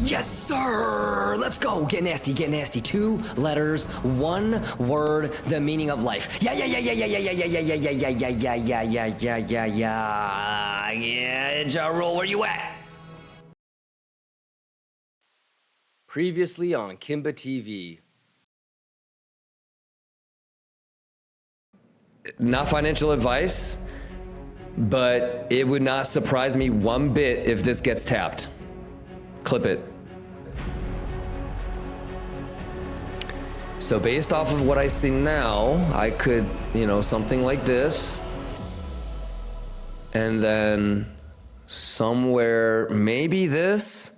Yes, sir. Let's go. Get nasty, get nasty. 2 letters, 1 word, the meaning of life. Yeah. Ja Rule, where you at? Previously on Kimba TV. Not financial advice, but it would not surprise me one bit if this gets tapped. Clip it. So based off of what I see now, I could, something like this. And then somewhere, maybe this.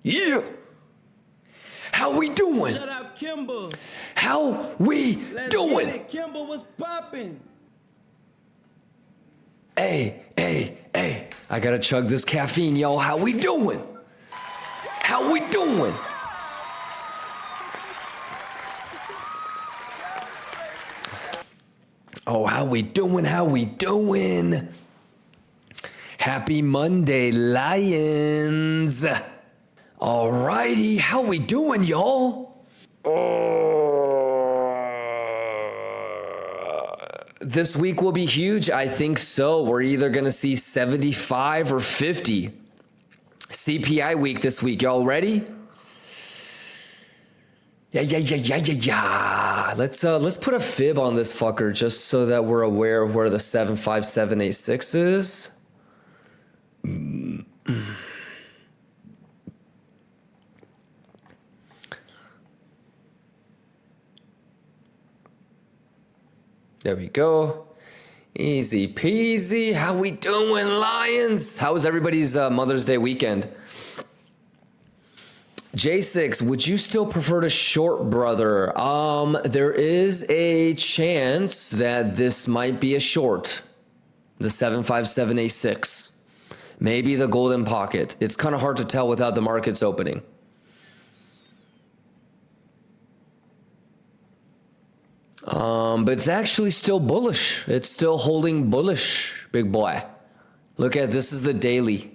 Yeah. How we doing? Shout out Kimba. How we doing? Get it. Kimba was popping. Hey. I gotta chug this caffeine, yo. How we doing? How we doing? Oh, how we doing? How we doing? Happy Monday, Lions. Alrighty, how we doing, y'all? This week will be huge. I think so. We're either gonna see 75 or 50. CPI week this week. Y'all ready? Yeah. Let's put a fib on this fucker just so that we're aware of where the 75786 is. There we go. Easy peasy. How we doing, Lions? How was everybody's Mother's Day weekend? J6, would you still prefer to short, brother? There is a chance that this might be a short. The 75786. Maybe the golden pocket. It's kind of hard to tell without the markets opening. But it's actually still bullish. It's still holding bullish, big boy. Look at this is the daily.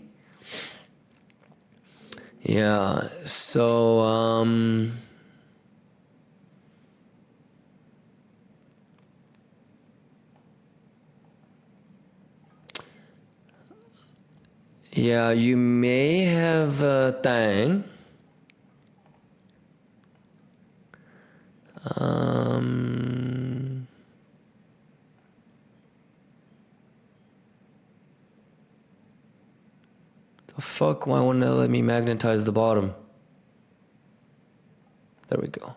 Yeah, so yeah, you may have a thing. The fuck, why wouldn't it let me magnetize the bottom? There we go.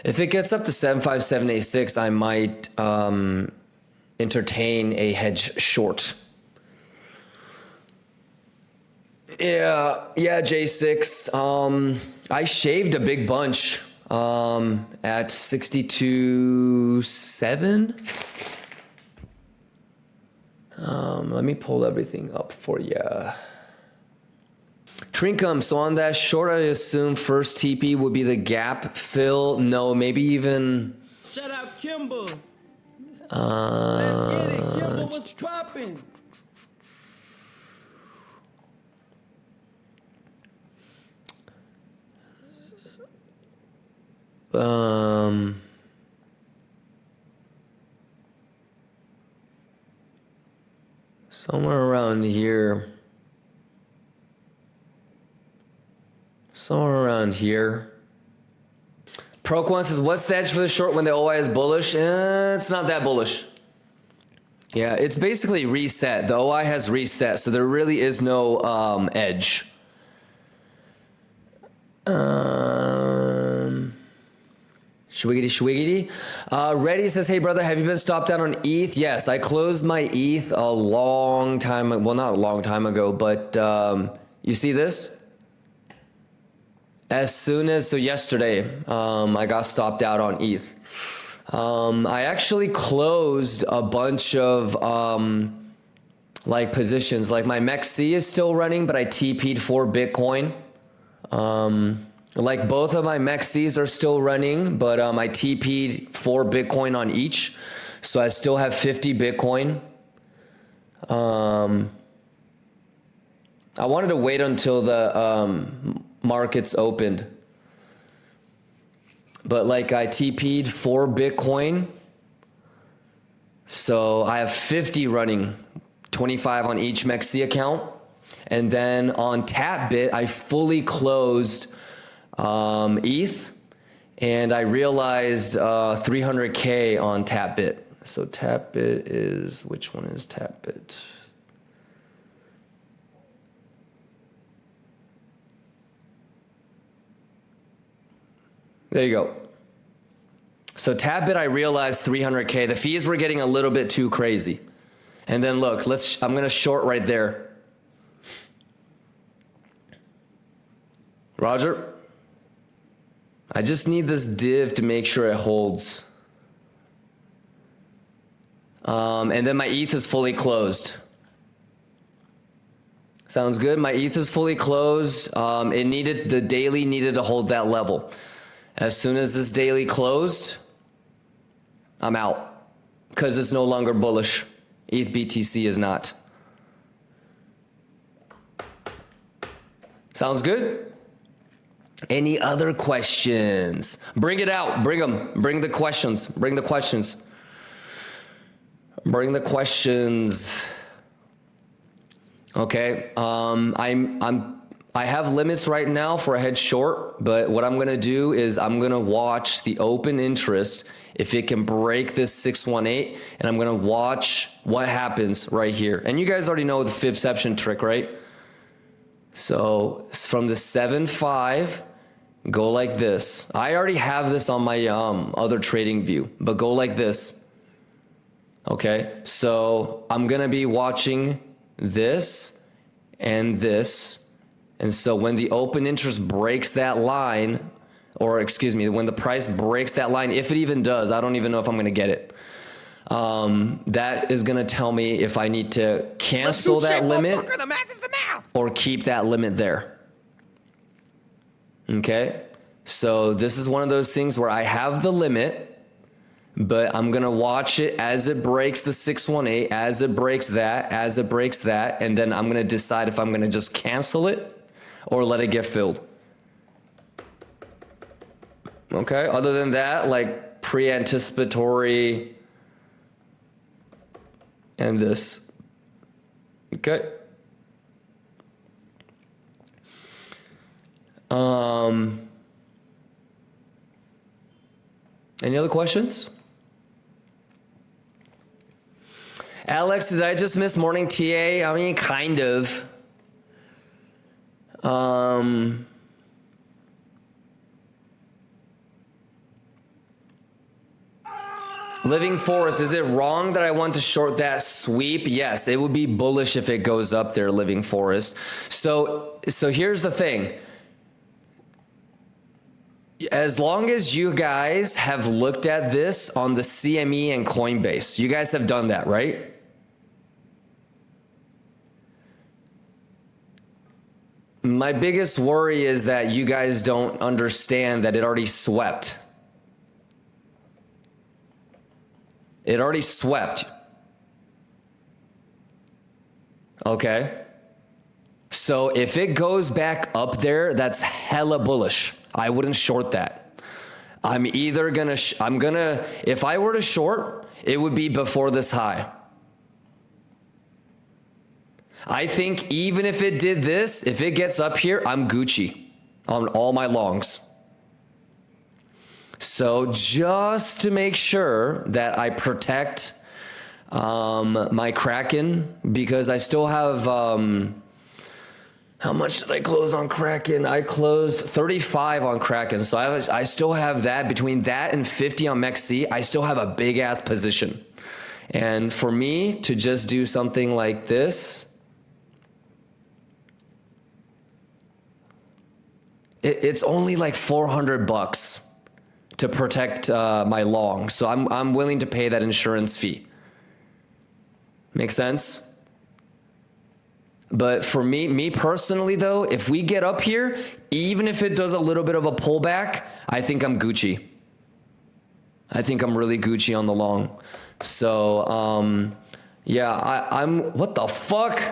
If it gets up to 75786, I might entertain a hedge short. Yeah, J6. I shaved a big bunch at 62.7. Let me pull everything up for you. Trinkum, so on that short, I assume first TP would be the gap fill. No, maybe even. Shout out Kimba. Let's get it. Kimba was popping. Somewhere around here. Somewhere around here. Proquan says, what's the edge for the short when the OI is bullish? It's not that bullish. Yeah, it's basically reset. The OI has reset, so there really is no edge. Schwiggity, schwiggity. Reddy says, hey, brother, have you been stopped out on ETH? Yes, I closed my ETH a long time, well, not a long time ago, but you see this? As soon as, so yesterday, I got stopped out on ETH. I actually closed a bunch of like positions. Like my MEXC is still running, but I TP'd for Bitcoin. Like both of my MEXCs are still running, but I TP'd for Bitcoin on each. So I still have 50 Bitcoin. I wanted to wait until the markets opened. But like I TP'd for Bitcoin. So I have 50 running, 25 on each MEXC account. And then on TapBit, I fully closed ETH, and I realized 300K on TapBit. So TapBit is, which one is TapBit? There you go. So TapBit, I realized 300K. The fees were getting a little bit too crazy. And then look, I'm gonna short right there. Roger, I just need this div to make sure it holds. And then my ETH is fully closed. Sounds good. My ETH is fully closed. The daily needed to hold that level. As soon as this daily closed, I'm out because it's no longer bullish. ETH BTC is not. Sounds good? Any other questions? Bring it out. Bring them. Bring the questions. Bring the questions. Bring the questions. Okay. I have limits right now for a head short, but what I'm gonna do is I'm gonna watch the open interest if it can break this 618, and I'm gonna watch what happens right here. And you guys already know the Fibception trick, right? So from the 7.5, go like this. I already have this on my other trading view, but go like this. Okay, so I'm gonna be watching this and this. And so when the open interest breaks that line, or excuse me, when the price breaks that line, if it even does, I don't even know if I'm gonna get it. That is gonna tell me if I need to cancel that limit or keep that limit there. Okay, so this is one of those things where I have the limit, but I'm gonna watch it as it breaks the 618, as it breaks that, and then I'm gonna decide if I'm gonna just cancel it or let it get filled. Okay, other than that, like pre-anticipatory and this. Okay. Any other questions? Alex, did I just miss morning TA? I mean, kind of. Living Forest, is it wrong that I want to short that sweep? Yes, it would be bullish if it goes up there, Living Forest. So here's the thing. As long as you guys have looked at this on the CME and Coinbase, you guys have done that, right? My biggest worry is that you guys don't understand that it already swept. It already swept. Okay. So if it goes back up there, that's hella bullish. I wouldn't short that. I'm either gonna, if I were to short, it would be before this high. I think even if it did this, if it gets up here, I'm Gucci on all my longs. So just to make sure that I protect my Kraken, because I still have How much did I close on Kraken? I closed 35 on Kraken. So I still have that. Between that and 50 on MEXC, I still have a big ass position. And for me to just do something like this, it's only like $400 to protect my long. So I'm willing to pay that insurance fee. Make sense? But for me personally though, if we get up here, even if it does a little bit of a pullback, I think I'm Gucci. I think I'm really Gucci on the long. So, yeah, I'm, what the fuck?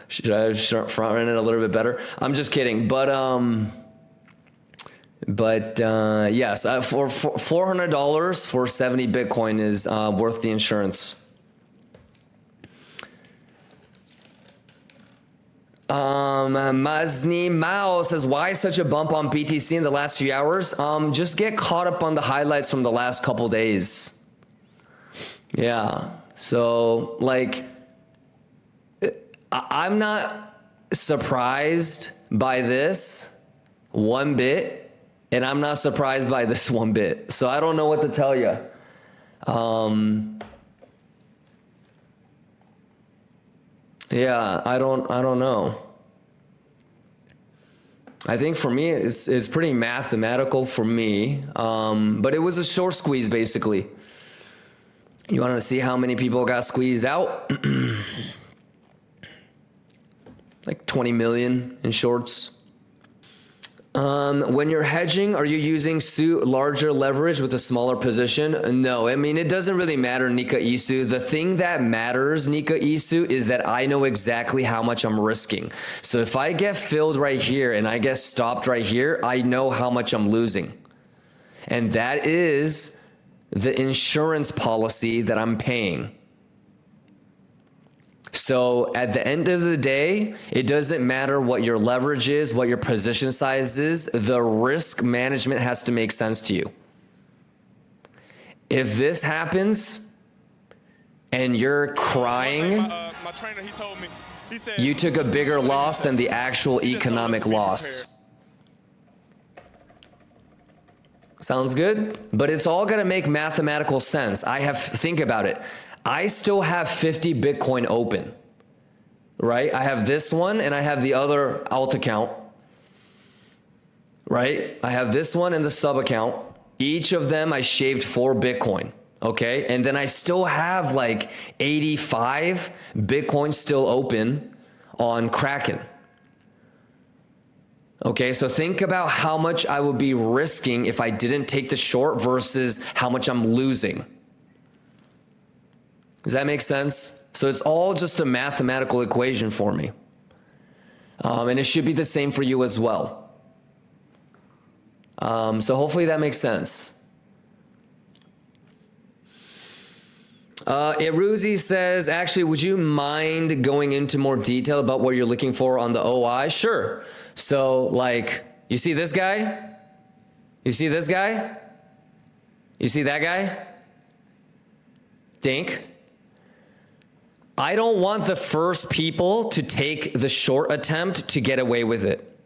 Should I front run it a little bit better? I'm just kidding. But yes, for $400 for 70 Bitcoin is worth the insurance. Mazni Mao says, why such a bump on BTC in the last few hours? Just get caught up on the highlights from the last couple days. Yeah. So like, I'm not surprised by this one bit, and I'm not surprised by this one bit. So I don't know what to tell you. Yeah, I don't know. I think for me, it's pretty mathematical for me, but it was a short squeeze basically. You want to see how many people got squeezed out? Like 20 million in shorts. When you're hedging, are you using larger leverage with a smaller position? No, I mean, it doesn't really matter, Nika Isu. The thing that matters, Nika Isu, is that I know exactly how much I'm risking. So if I get filled right here and I get stopped right here, I know how much I'm losing. And that is the insurance policy that I'm paying. So at the end of the day, it doesn't matter what your leverage is, what your position size is, the risk management has to make sense to you. If this happens and you're crying, my trainer, he told me, he said, you took a bigger loss than the actual economic loss. Sounds good? But it's all gonna make mathematical sense. Think about it. I still have 50 Bitcoin open, right? I have this one and I have the other alt account, right? I have this one and the sub account. Each of them I shaved 4 Bitcoin, okay? And then I still have like 85 Bitcoin still open on Kraken. Okay, so think about how much I would be risking if I didn't take the short versus how much I'm losing. Does that make sense? So it's all just a mathematical equation for me. And it should be the same for you as well. So hopefully that makes sense. Iruzi says, actually, would you mind going into more detail about what you're looking for on the OI? Sure. So like, you see this guy? You see this guy? You see that guy? Dink. I don't want the first people to take the short attempt to get away with it.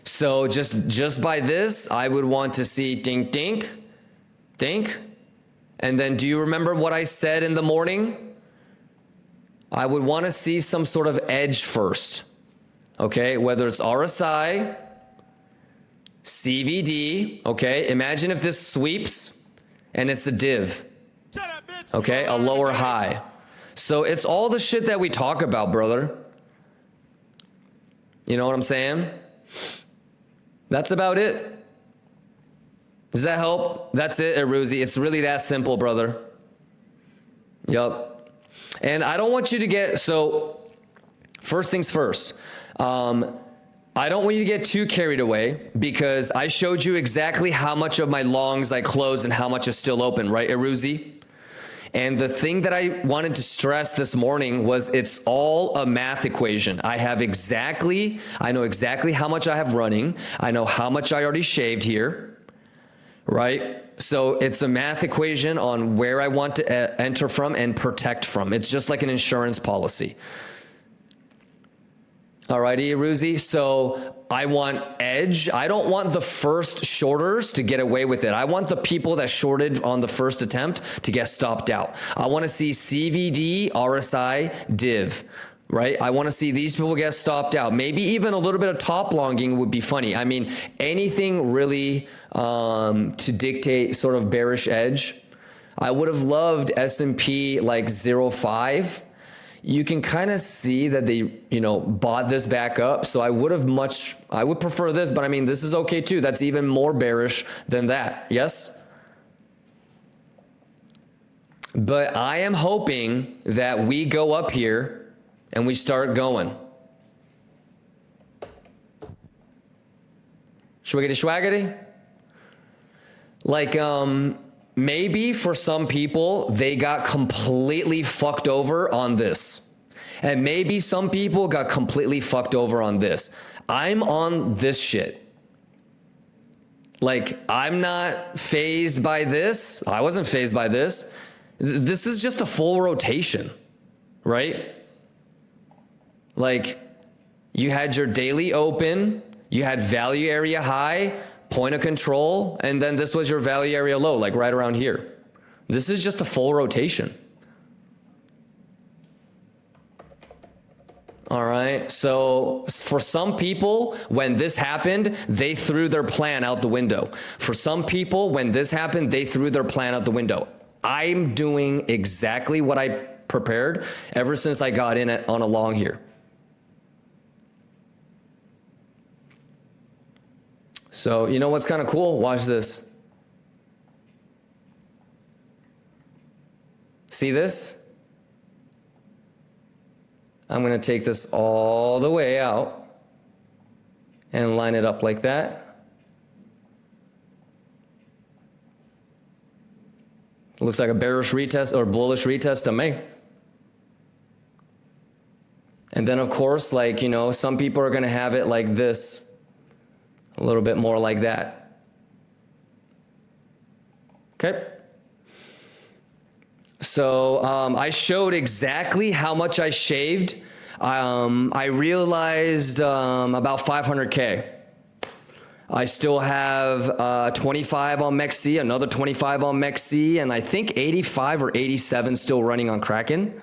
So just by this, I would want to see dink, dink, dink. And then do you remember what I said in the morning? I would want to see some sort of edge first. Okay, whether it's RSI, CVD, okay? Imagine if this sweeps and it's a div, okay? A lower high. So it's all the shit that we talk about, brother. You know what I'm saying? That's about it. Does that help? That's it, Eruzi. It's really that simple, brother. Yup. And I don't want you to get, so first things first. I don't want you to get too carried away because I showed you exactly how much of my longs I closed and how much is still open, right, Eruzi? And the thing that I wanted to stress this morning was it's all a math equation. I know exactly how much I have running. I know how much I already shaved here, right? So it's a math equation on where I want to enter from and protect from. It's just like an insurance policy. Alrighty, Ruzi. So I want edge. I don't want the first shorters to get away with it. I want the people that shorted on the first attempt to get stopped out. I want to see CVD, RSI, div, right? I want to see these people get stopped out. Maybe even a little bit of top longing would be funny. I mean, anything really to dictate sort of bearish edge. I would have loved S&P like 0.5. You can kind of see that they, bought this back up. So I would prefer this, but I mean, this is okay too. That's even more bearish than that. Yes? But I am hoping that we go up here and we start going. Schwiggity schwaggity? Like, maybe for some people, they got completely fucked over on this. And maybe some people got completely fucked over on this. I'm on this shit. Like, I'm not fazed by this. I wasn't fazed by this. This is just a full rotation, right? Like, you had your daily open, you had value area high, point of control, and then this was your value area low, like right around here. This is just a full rotation. All right, so for some people, when this happened, they threw their plan out the window. For some people, when this happened, they threw their plan out the window. I'm doing exactly what I prepared ever since I got in on a long here. So, you know what's kind of cool? Watch this. See this? I'm going to take this all the way out and line it up like that. Looks like a bearish retest or bullish retest to me. And then, of course, like, some people are going to have it like this. A little bit more like that. Okay. So I showed exactly how much I shaved. I realized about 500K. I still have 25 on MEXC, another 25 on MEXC, and I think 85 or 87 still running on Kraken.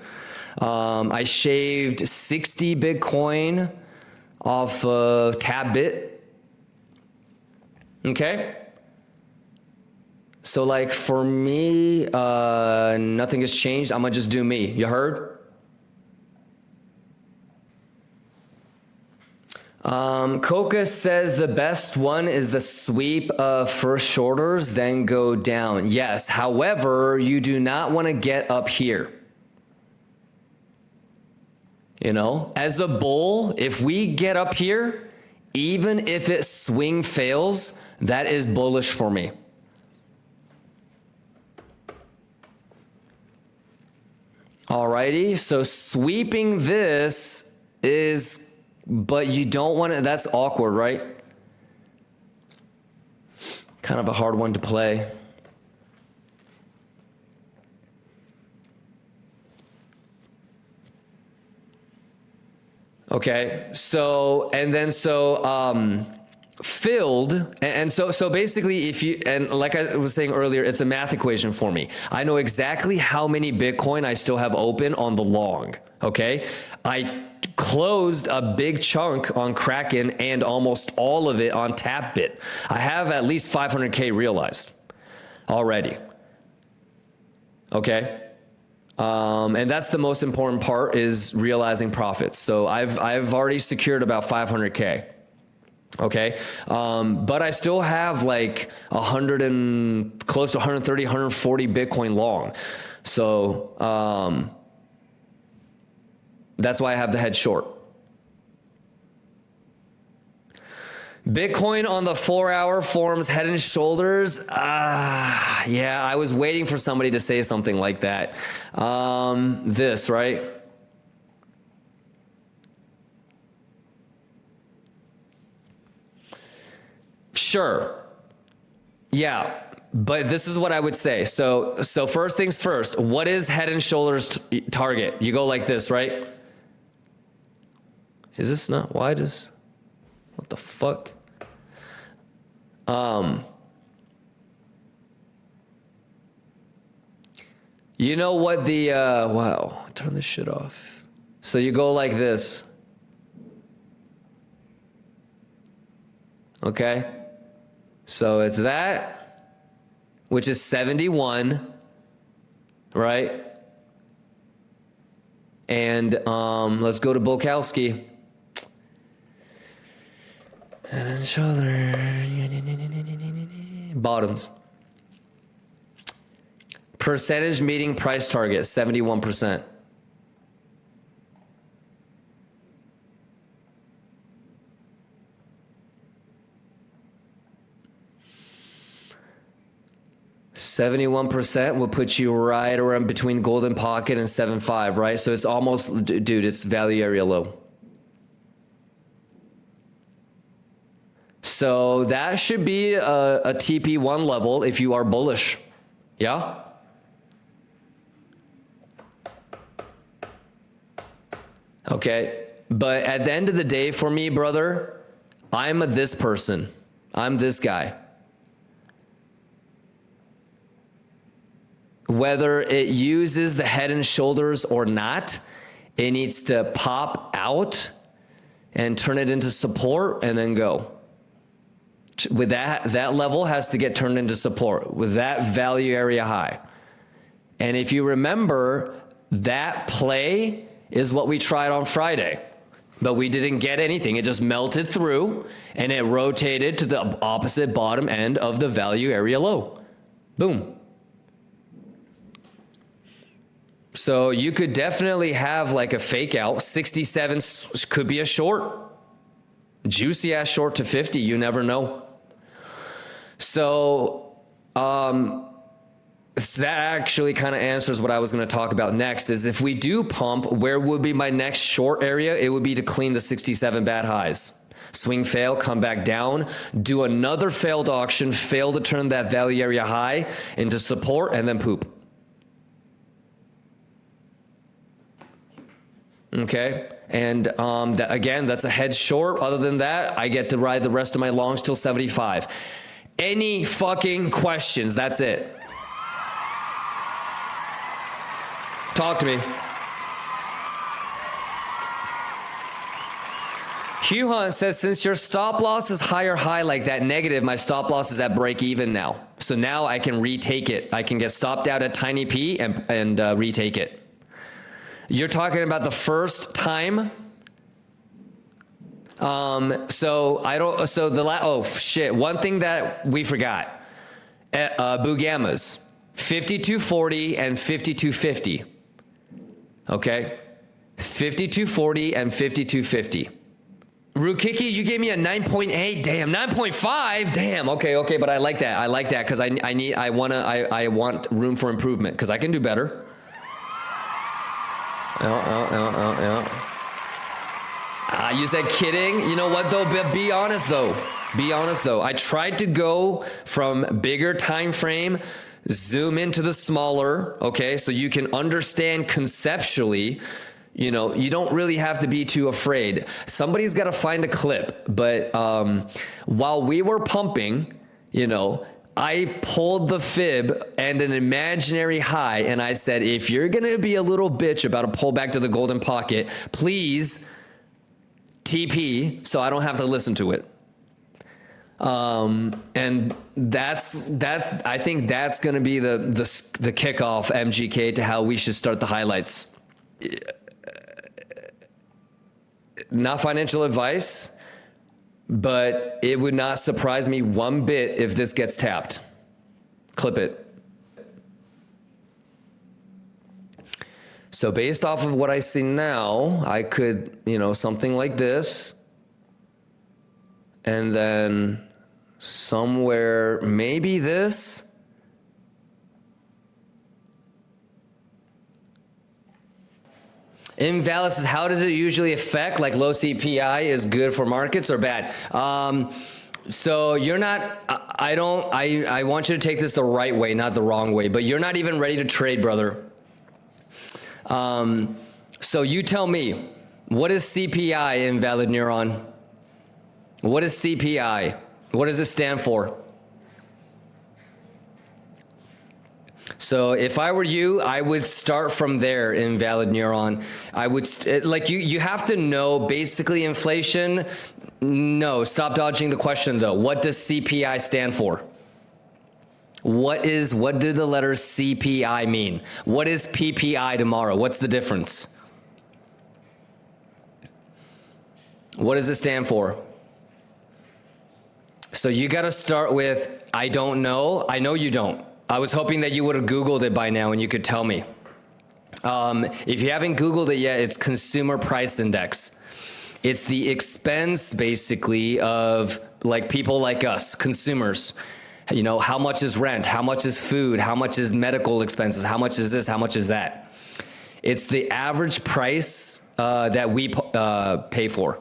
I shaved 60 Bitcoin off of Tabbit. Okay. So like for me, nothing has changed. I'm gonna just do me. You heard? Coca says the best one is the sweep of first shorters, then go down. Yes. However, you do not want to get up here. As a bull, if we get up here, even if it swing fails, that is bullish for me. Alrighty, so sweeping this is, but you don't want to, that's awkward, right? Kind of a hard one to play. Okay, so filled, and so basically if you, and like I was saying earlier, it's a math equation for me. I know exactly how many Bitcoin I still have open on the long, okay? I closed a big chunk on Kraken and almost all of it on Tabbit. I have at least 500K realized already, okay? And that's the most important part, is realizing profits. So I've already secured about 500K. Okay. But I still have like close to 130, 140 Bitcoin long. So, that's why I have the head short. Bitcoin on the 4-hour forms head and shoulders. Yeah, I was waiting for somebody to say something like that. This, right? Sure. Yeah. But this is what I would say. So first things first, what is head and shoulders target? You go like this, right? Is this not, why does, what the fuck? You know what the, wow, turn this shit off. So you go like this. Okay? So it's that, which is 71, right? And let's go to Bukowski. Head and shoulder. Bottoms. Percentage meeting price target, 71%. %71% will put you right around between golden pocket and 7.5, right? So it's almost, dude, it's value area low. So that should be a TP1 level if you are bullish. Yeah? Okay. But at the end of the day, for me, brother, I'm this person. I'm this guy. Whether it uses the head and shoulders or not, it needs to pop out and turn it into support and then go. With that level has to get turned into support with that value area high. And if you remember, that play is what we tried on Friday, but we didn't get anything. It just melted through and it rotated to the opposite bottom end of the value area low. Boom. So you could definitely have like a fake out. 67 could be a short. Juicy ass short to 50. You never know. So that actually kind of answers what I was going to talk about next is if we do pump, where would be my next short area? It would be to clean the 67 bad highs. Swing fail, come back down, do another failed auction, fail to turn that value area high into support, and then poop. Okay, and again, that's a head short. Other than that, I get to ride the rest of my longs till 75. Any fucking questions? That's it. Talk to me. Hugh Hunt says, since your stop loss is higher high like that negative, my stop loss is at break even now. So now I can retake it. I can get stopped out at tiny P and retake it. You're talking about the first time. Oh shit. One thing that we forgot, Bugammas, 5240 and 5250. Okay. 5240 and 5250. Rukiki, you gave me a 9.8. Damn, 9.5. Damn. Okay. But I like that. I like that because I want room for improvement because I can do better. You said kidding. You know what though? Be honest though. Be honest though. I tried to go from bigger time frame, zoom into the smaller. Okay, so you can understand conceptually. You know, you don't really have to be too afraid. Somebody's got to find a clip. But while we were pumping, you know, I pulled the fib and an imaginary high, and I said, if you're going to be a little bitch about a pullback to the golden pocket, please TP so I don't have to listen to it. And that I think that's going to be the kickoff, MGK, to how we should start the highlights. Not financial advice, but it would not surprise me one bit if this gets tapped. Clip it. So based off of what I see now, I could, you know, something like this. And then somewhere, maybe this. Invalid says, how does it usually affect? Like low CPI is good for markets or bad? So you're not, I want you to take this the right way, not the wrong way, but you're not even ready to trade, brother. So you tell me, what is CPI, invalid neuron? What is CPI? What does it stand for? So if I were you, I would start from there, invalid neuron. I would, like you have to know basically inflation. No, stop dodging the question though. What does CPI stand for? What do the letters CPI mean? What is PPI tomorrow? What's the difference? What does it stand for? So you got to start with, I don't know. I know you don't. I was hoping that you would have Googled it by now and you could tell me. If you haven't Googled it yet, it's Consumer Price Index. It's the expense basically of like people like us, consumers. You know, how much is rent? How much is food? How much is medical expenses? How much is this? How much is that? It's the average price that we pay for.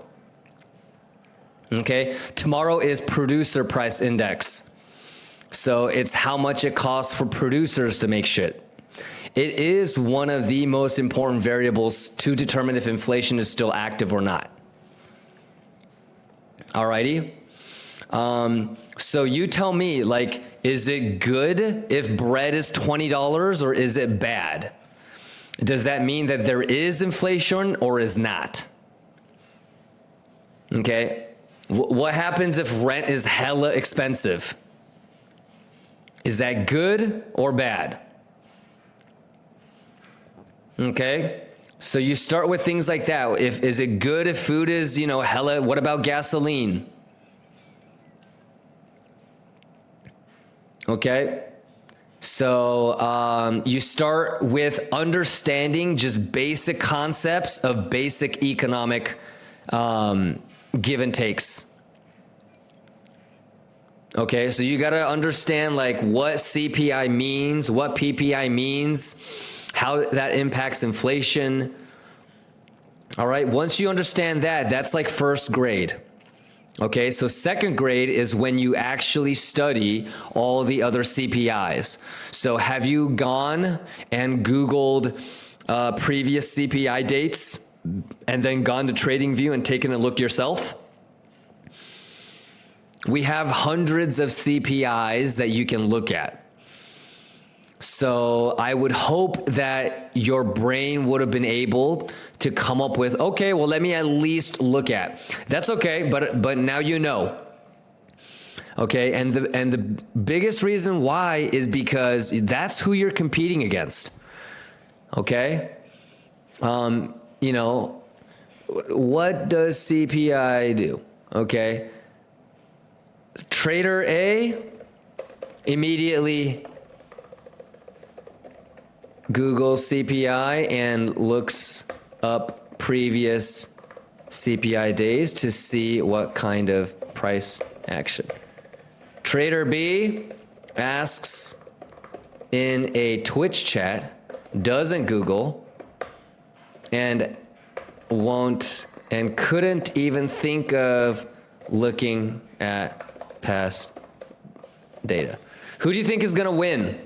Okay, tomorrow is Producer Price Index. So it's how much it costs for producers to make shit. It is one of the most important variables to determine if inflation is still active or not. Alrighty. So you tell me, like, is it good if bread is $20 or is it bad? Does that mean that there is inflation or is not? Okay. What happens if rent is hella expensive? Is that good or bad? Okay. So you start with things like that. Is it good if food is, you know, hella, what about gasoline? Okay. So you start with understanding just basic concepts of basic economic give and takes. Okay, so you got to understand like what CPI means, what PPI means, how that impacts inflation. All right, once you understand that, that's like first grade. Okay, so second grade is when you actually study all the other CPIs. So have you gone and Googled previous CPI dates and then gone to TradingView and taken a look yourself? We have hundreds of CPIs that you can look at. So I would hope that your brain would have been able to come up with, okay, well, let me at least look at. That's okay, but now you know. Okay, and the biggest reason why is because that's who you're competing against. Okay? You know, what does CPI do? Okay? Trader A immediately Googles CPI and looks up previous CPI days to see what kind of price action. Trader B asks in a Twitch chat, doesn't Google, and won't and couldn't even think of looking at past data. Who do you think is going to win?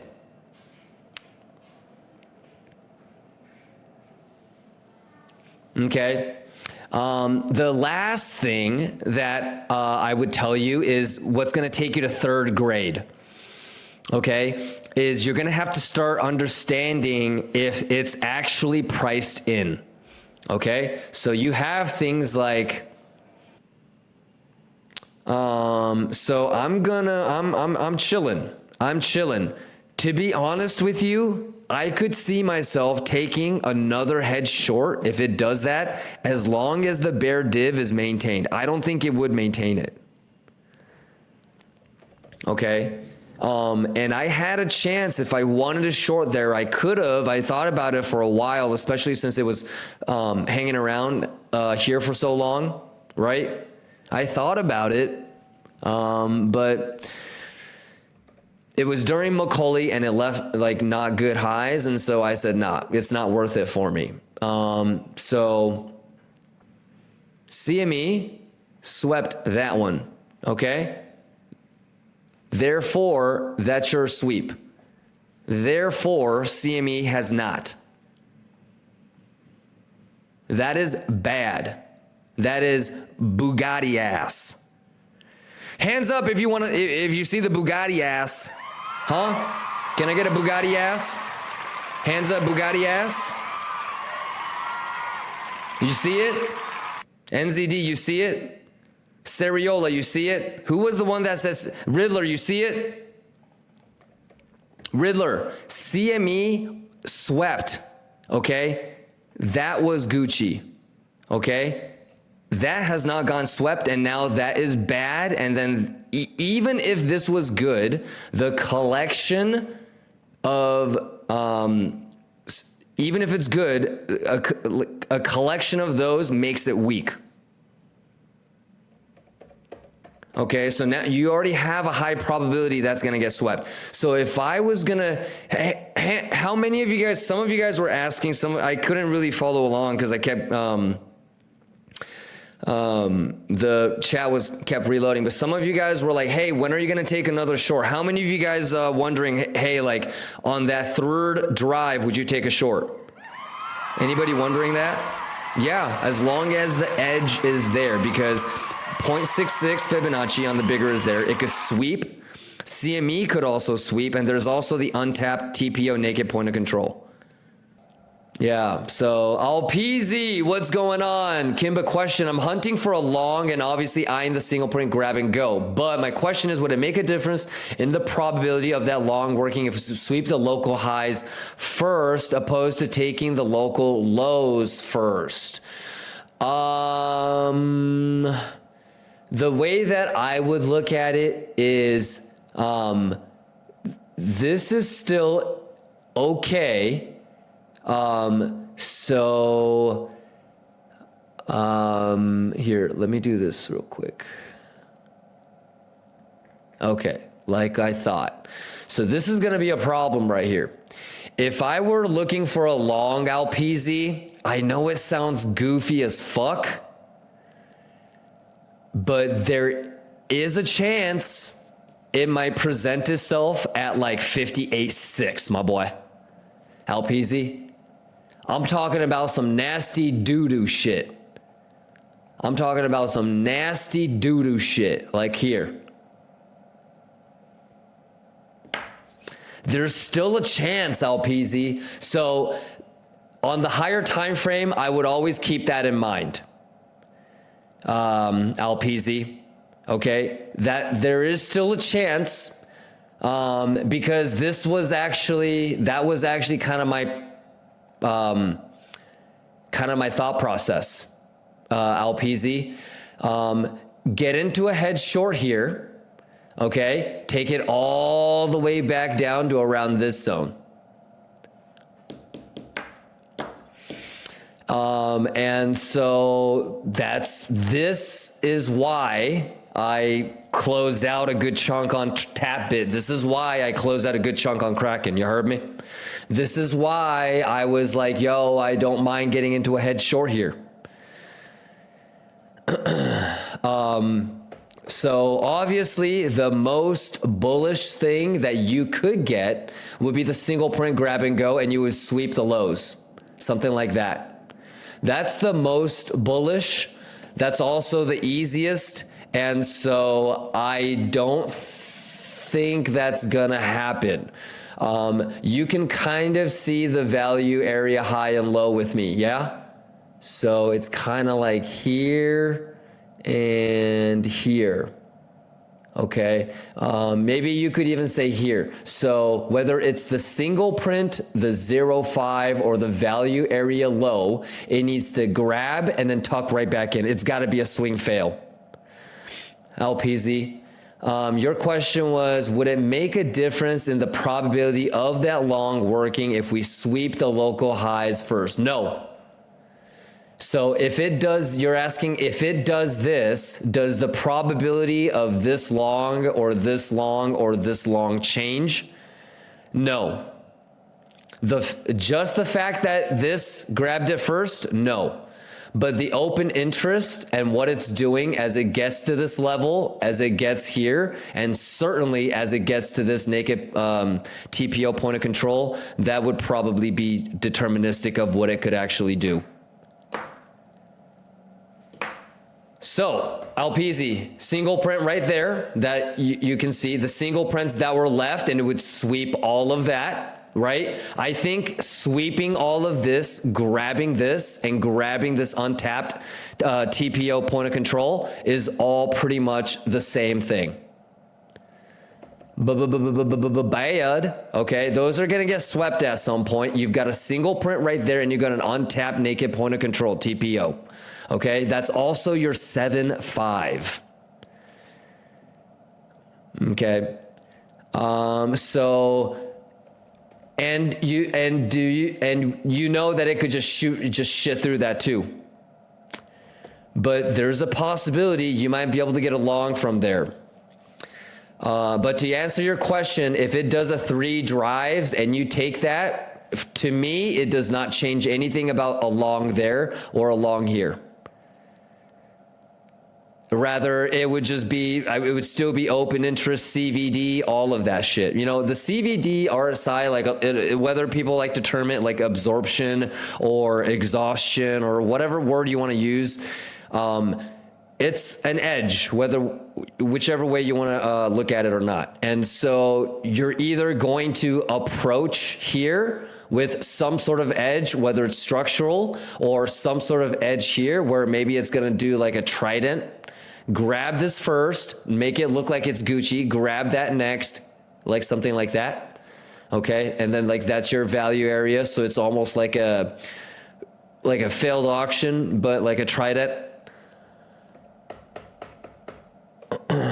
Okay. The last thing that I would tell you is what's going to take you to third grade. Okay, is you're going to have to start understanding if it's actually priced in. Okay, so you have things like. So I'm chilling. I'm chilling. To be honest with you, I could see myself taking another hedge short if it does that, as long as the bear div is maintained. I don't think it would maintain it. Okay. And I had a chance if I wanted to short there, I could have. I thought about it for a while, especially since it was hanging around here for so long, right? I thought about it, but it was during Macaulay and it left like not good highs. And so I said, nah, it's not worth it for me. So CME swept that one. Okay. Therefore, that's your sweep. Therefore, CME has not. That is bad. That is Bugatti ass. Hands up if you want to, if you see the Bugatti ass. Huh? Can I get a Bugatti ass? Hands up, Bugatti ass. You see it? NZD, you see it? Seriola, you see it? Who was the one that says, Riddler, you see it? Riddler, CME swept, okay? That was Gucci, okay? That has not gone swept, and now that is bad. And then even if this was good, the collection of, even if it's good, a collection of those makes it weak. Okay, so now you already have a high probability that's gonna get swept. So if I was gonna, how many of you guys, some of you guys were asking, I couldn't really follow along because I kept, the chat kept reloading, but some of you guys were like, hey, when are you gonna take another short? How many of you guys wondering, hey, like on that third drive, would you take a short? Anybody wondering that? Yeah, as long as the edge is there, because 0.66 Fibonacci on the bigger is there. It could sweep. CME could also sweep, and there's also the untapped TPO naked point of control. Yeah, so Alpeasy, what's going on? Kimba question, I'm hunting for a long and obviously eyeing the single print grab and go. But my question is, would it make a difference in the probability of that long working if we sweep the local highs first opposed to taking the local lows first? The way that I would look at it is, this is still okay. Here, let me do this real quick. Okay, like I thought. So this is gonna be a problem right here. If I were looking for a long Alpeasy, I know it sounds goofy as fuck, but there is a chance it might present itself at like 58.6, my boy. Alpeasy. I'm talking about some nasty doo-doo shit. I'm talking about some nasty doo-doo shit, like here. There's still a chance, Alpeasy. So on the higher time frame, I would always keep that in mind. Alpeasy, okay, that there is still a chance, because that was actually kind of my thought process, Alpeasy. Get into a head short here, okay, take it all the way back down to around this zone. And so this is why I closed out a good chunk on TapBit. This is why I closed out a good chunk on Kraken. You heard me? This is why I was like, yo, I don't mind getting into a head short here. So obviously the most bullish thing that you could get would be the single print grab and go, and you would sweep the lows, something like that. That's the most bullish. That's also the easiest. And so I don't think that's gonna happen. You can kind of see the value area high and low with me, yeah? So it's kind of like here and here. Okay, maybe you could even say here. So whether it's the single print, the 0.5, or the value area low, it needs to grab and then tuck right back in. It's got to be a swing fail. Alpeasy, your question was, would it make a difference in the probability of that long working if we sweep the local highs first? No. So if it does, you're asking if it does this, does the probability of this long or this long or this long change? No. Just the fact that this grabbed it first? No. But the open interest and what it's doing as it gets to this level, as it gets here, and certainly as it gets to this naked TPO point of control, that would probably be deterministic of what it could actually do. So, LPZ, single print right there that you can see, the single prints that were left, and it would sweep all of that. Right? I think sweeping all of this, grabbing this, and grabbing this untapped TPO point of control is all pretty much the same thing. Bad. Okay, those are going to get swept at some point. You've got a single print right there, and you've got an untapped naked point of control, TPO. Okay, that's also your 7-5. Okay, so... And you know that it could just shit through that too. But there's a possibility you might be able to get a long from there. But to answer your question, if it does a 3 drives and you take that, to me, it does not change anything about a long there or a long here. Rather, it would just be, it would still be open interest, CVD, all of that shit. You know, the CVD, RSI, like whether people like to term it like absorption or exhaustion or whatever word you want to use, it's an edge, whichever way you want to look at it or not. And so you're either going to approach here with some sort of edge, whether it's structural or some sort of edge here where maybe it's going to do like a trident. Grab this first, make it look like it's Gucci, grab that next, like something like that, okay? And then like that's your value area, so it's almost like a failed auction, but like a trident.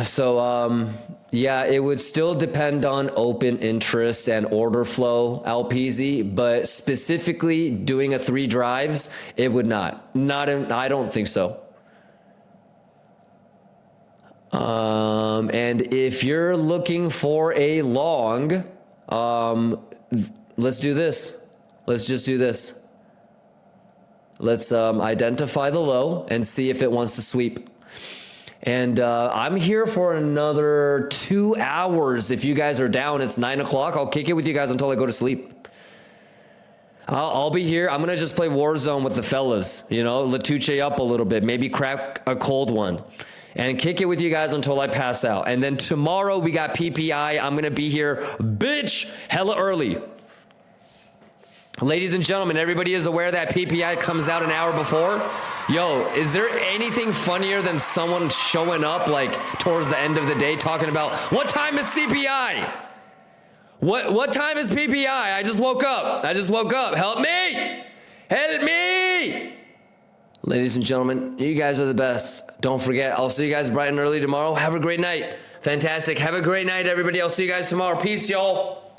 So yeah, it would still depend on open interest and order flow, LPZ, but specifically doing a 3 drives, it would not. I don't think so. And if you're looking for a long, let's do this. Let's just do this. Let's identify the low and see if it wants to sweep. And I'm here for another 2 hours. If you guys are down, it's 9 o'clock. I'll kick it with you guys until I go to sleep. I'll be here. I'm going to just play Warzone with the fellas, you know, Latuche up a little bit, maybe crack a cold one. And kick it with you guys until I pass out. And then tomorrow we got PPI. I'm going to be here, bitch, hella early. Ladies and gentlemen, everybody is aware that PPI comes out an hour before. Yo, is there anything funnier than someone showing up like towards the end of the day talking about, what time is CPI? What time is PPI? I just woke up. Help me. Help me. Ladies and gentlemen, you guys are the best. Don't forget, I'll see you guys bright and early tomorrow. Have a great night. Fantastic. Have a great night, everybody. I'll see you guys tomorrow. Peace, y'all.